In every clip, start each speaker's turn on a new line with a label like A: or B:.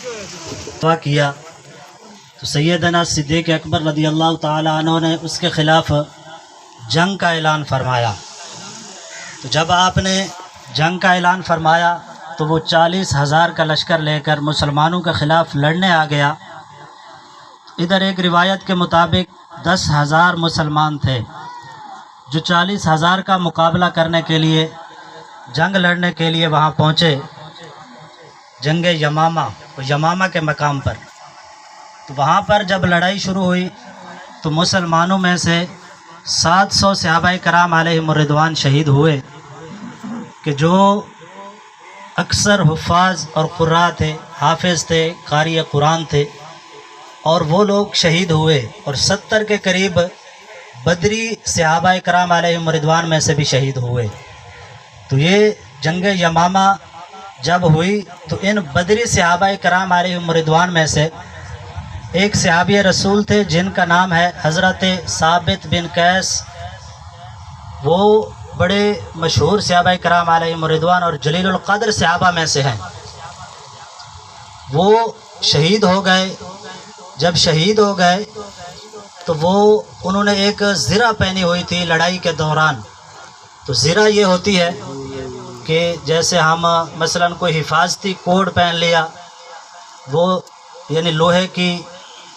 A: کیا تو سیدنا صدیق اکبر رضی اللہ تعالیٰ عنہ نے اس کے خلاف جنگ کا اعلان فرمایا۔ تو جب آپ نے جنگ کا اعلان فرمایا تو وہ 40,000 کا لشکر لے کر مسلمانوں کے خلاف لڑنے آ گیا۔ ادھر ایک روایت کے مطابق 10,000 مسلمان تھے جو 40,000 کا مقابلہ کرنے کے لیے جنگ لڑنے کے لیے وہاں پہنچے، جنگ یمامہ کے مقام پر۔ تو وہاں پر جب لڑائی شروع ہوئی تو مسلمانوں میں سے 700 صحابہ کرام علیہم الرضوان شہید ہوئے، کہ جو اکثر حفاظ اور قراء تھے، حافظ تھے، قاری قرآن تھے، اور وہ لوگ شہید ہوئے، اور 70 کے قریب بدری صحابہ کرام علیہم الرضوان میں سے بھی شہید ہوئے۔ تو یہ جنگ یمامہ جب ہوئی تو ان بدری صحابہ کرام علیہم الرضوان میں سے ایک صحابی رسول تھے جن کا نام ہے حضرت ثابت بن قیس۔ وہ بڑے مشہور صحابہ کرام علیہم الرضوان اور جلیل القدر صحابہ میں سے ہیں۔ وہ شہید ہو گئے۔ جب شہید ہو گئے تو انہوں نے ایک زرہ پہنی ہوئی تھی لڑائی کے دوران۔ تو زرہ یہ ہوتی ہے کہ جیسے ہم مثلا کوئی حفاظتی کوڈ پہن لیا، وہ یعنی لوہے کی،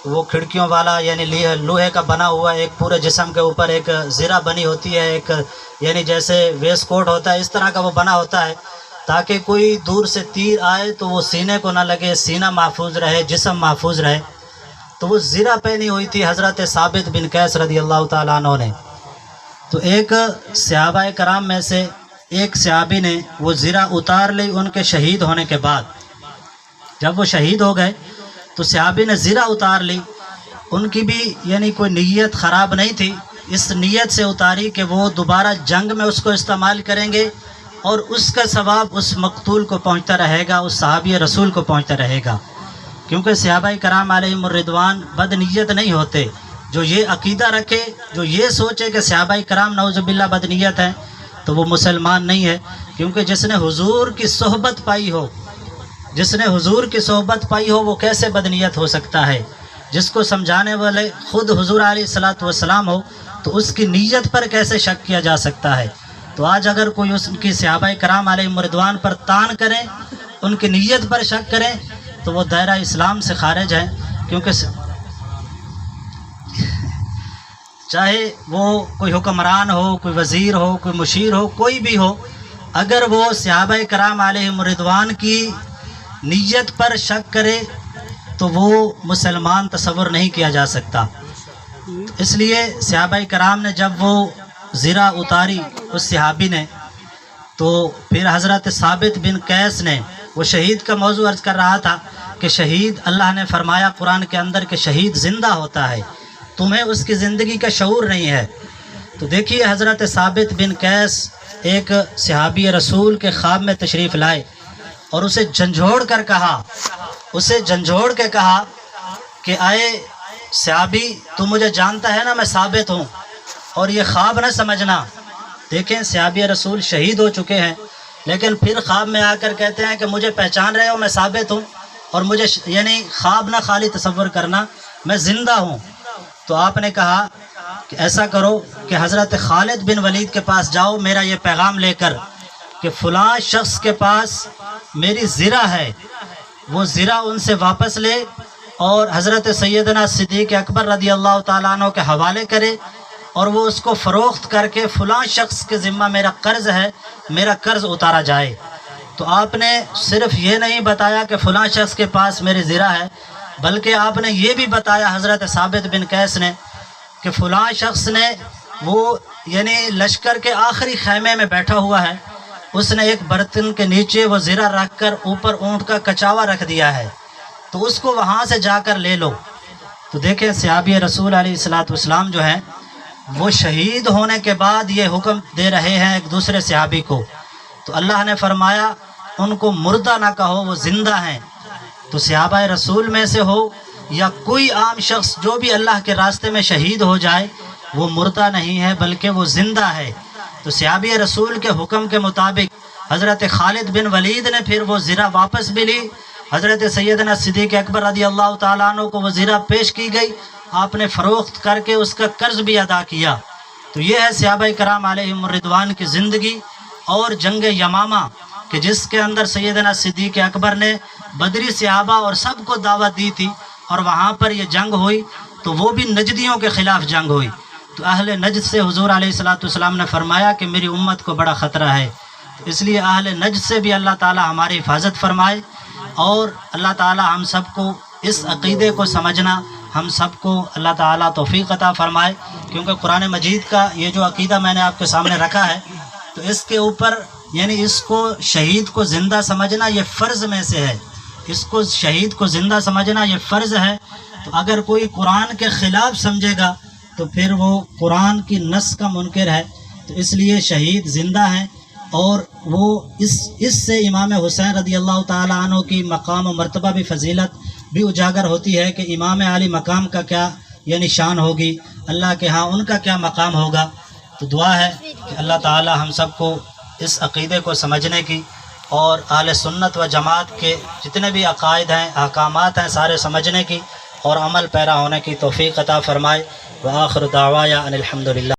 A: وہ کھڑکیوں والا، یعنی لوہے کا بنا ہوا ایک پورے جسم کے اوپر ایک زرہ بنی ہوتی ہے، ایک یعنی جیسے ویسٹ کوٹ ہوتا ہے اس طرح کا وہ بنا ہوتا ہے، تاکہ کوئی دور سے تیر آئے تو وہ سینے کو نہ لگے، سینہ محفوظ رہے، جسم محفوظ رہے۔ تو وہ زرہ پہنی ہوئی تھی حضرت ثابت بن قیس رضی اللہ تعالیٰ عنہ نے۔ تو ایک صحابہ کرام میں سے ایک صحابی نے وہ زرہ اتار لی ان کے شہید ہونے کے بعد۔ جب وہ شہید ہو گئے تو صحابی نے زرہ اتار لی۔ ان کی بھی یعنی کوئی نیت خراب نہیں تھی، اس نیت سے اتاری کہ وہ دوبارہ جنگ میں اس کو استعمال کریں گے اور اس کا ثواب اس مقتول کو پہنچتا رہے گا، اس صحابی رسول کو پہنچتا رہے گا۔ کیونکہ صحابہ کرام علیہم الرضوان بد نیت نہیں ہوتے۔ جو یہ عقیدہ رکھے، جو یہ سوچے کہ صحابہ کرام نعوذ باللہ بد نیت ہیں، تو وہ مسلمان نہیں ہے۔ کیونکہ جس نے حضور کی صحبت پائی ہو، جس نے حضور کی صحبت پائی ہو، وہ کیسے بد نیت ہو سکتا ہے؟ جس کو سمجھانے والے خود حضور علیہ الصلوۃ والسلام ہو تو اس کی نیت پر کیسے شک کیا جا سکتا ہے؟ تو آج اگر کوئی اس کی صحابہ کرام علیہم الرضوان پر طعن کرے، ان کی نیت پر شک کرے، تو وہ دائرہ اسلام سے خارج ہیں۔ کیونکہ چاہے وہ کوئی حکمران ہو، کوئی وزیر ہو، کوئی مشیر ہو، کوئی بھی ہو، اگر وہ صحابہ کرام علیہم الرضوان کی نیت پر شک کرے تو وہ مسلمان تصور نہیں کیا جا سکتا۔ اس لیے صحابہ کرام نے جب وہ زرہ اتاری اس صحابی نے، تو پھر حضرت ثابت بن قیس نے، وہ شہید کا موضوع عرض کر رہا تھا کہ شہید، اللہ نے فرمایا قرآن کے اندر کہ شہید زندہ ہوتا ہے، تمہیں اس کی زندگی کا شعور نہیں ہے۔ تو دیکھیے حضرت ثابت بن قیس ایک صحابی رسول کے خواب میں تشریف لائے اور اسے جھنجھوڑ کر کہا، اسے جھنجھوڑ کے کہا کہ آئے صحابی، تو مجھے جانتا ہے نا میں ثابت ہوں، اور یہ خواب نہ سمجھنا۔ دیکھیں صحابی رسول شہید ہو چکے ہیں، لیکن پھر خواب میں آ کر کہتے ہیں کہ مجھے پہچان رہے ہو، میں ثابت ہوں، اور مجھے یعنی خواب نہ خالی تصور کرنا، میں زندہ ہوں۔ تو آپ نے کہا کہ ایسا کرو کہ حضرت خالد بن ولید کے پاس جاؤ، میرا یہ پیغام لے کر کہ فلاں شخص کے پاس میری زرہ ہے، وہ زرہ ان سے واپس لے اور حضرت سیدنا صدیق اکبر رضی اللہ تعالیٰ عنہ کے حوالے کرے، اور وہ اس کو فروخت کر کے فلاں شخص کے ذمہ میرا قرض ہے، میرا قرض اتارا جائے۔ تو آپ نے صرف یہ نہیں بتایا کہ فلاں شخص کے پاس میری زرہ ہے، بلکہ آپ نے یہ بھی بتایا حضرت ثابت بن قیس نے کہ فلاں شخص نے، وہ یعنی لشکر کے آخری خیمے میں بیٹھا ہوا ہے، اس نے ایک برتن کے نیچے وہ زرہ رکھ کر اوپر اونٹ کا کچاوا رکھ دیا ہے، تو اس کو وہاں سے جا کر لے لو۔ تو دیکھیں صحابی رسول علیہ الصلوۃ والسلام جو ہیں وہ شہید ہونے کے بعد یہ حکم دے رہے ہیں ایک دوسرے صحابی کو، تو اللہ نے فرمایا ان کو مردہ نہ کہو، وہ زندہ ہیں۔ تو صحابہ رسول میں سے ہو یا کوئی عام شخص جو بھی اللہ کے راستے میں شہید ہو جائے، وہ مردہ نہیں ہے بلکہ وہ زندہ ہے۔ تو صحابی رسول کے حکم کے مطابق حضرت خالد بن ولید نے پھر وہ زرہ واپس بھی لی حضرت سیدنا صدیق اکبر رضی اللہ تعالیٰ عنہ کو وہ زرہ پیش کی گئی، آپ نے فروخت کر کے اس کا قرض بھی ادا کیا۔ تو یہ ہے صحابہ کرام علیہم الرضوان کی زندگی اور جنگ یمامہ کہ جس کے اندر سیدنا صدیق اکبر نے بدری صحابہ اور سب کو دعوت دی تھی، اور وہاں پر یہ جنگ ہوئی تو وہ بھی نجدیوں کے خلاف جنگ ہوئی۔ تو اہل نجد سے حضور علیہ السلام نے فرمایا کہ میری امت کو بڑا خطرہ ہے، اس لیے اہل نجد سے بھی اللہ تعالی ہماری حفاظت فرمائے، اور اللہ تعالی ہم سب کو اس عقیدے کو سمجھنا، ہم سب کو اللہ تعالی توفیق عطا فرمائے، کیونکہ قرآن مجید کا یہ جو عقیدہ میں نے آپ کے سامنے رکھا ہے، تو اس کے اوپر یعنی اس کو شہید کو زندہ سمجھنا یہ فرض میں سے ہے، اس کو شہید کو زندہ سمجھنا یہ فرض ہے۔ تو اگر کوئی قرآن کے خلاف سمجھے گا تو پھر وہ قرآن کی نص کا منکر ہے۔ تو اس لیے شہید زندہ ہیں، اور وہ اس سے امام حسین رضی اللہ تعالیٰ عنہ کی مقام و مرتبہ بھی فضیلت بھی اجاگر ہوتی ہے کہ امام علی مقام کا کیا یعنی شان ہوگی، اللہ کے ہاں ان کا کیا مقام ہوگا۔ تو دعا ہے کہ اللہ تعالیٰ ہم سب کو اس عقیدے کو سمجھنے کی اور اہل سنت و جماعت کے جتنے بھی عقائد ہیں، احکامات ہیں، سارے سمجھنے کی اور عمل پیرا ہونے کی توفیق عطا فرمائے۔ وآخر دعوایا ان الحمدللہ۔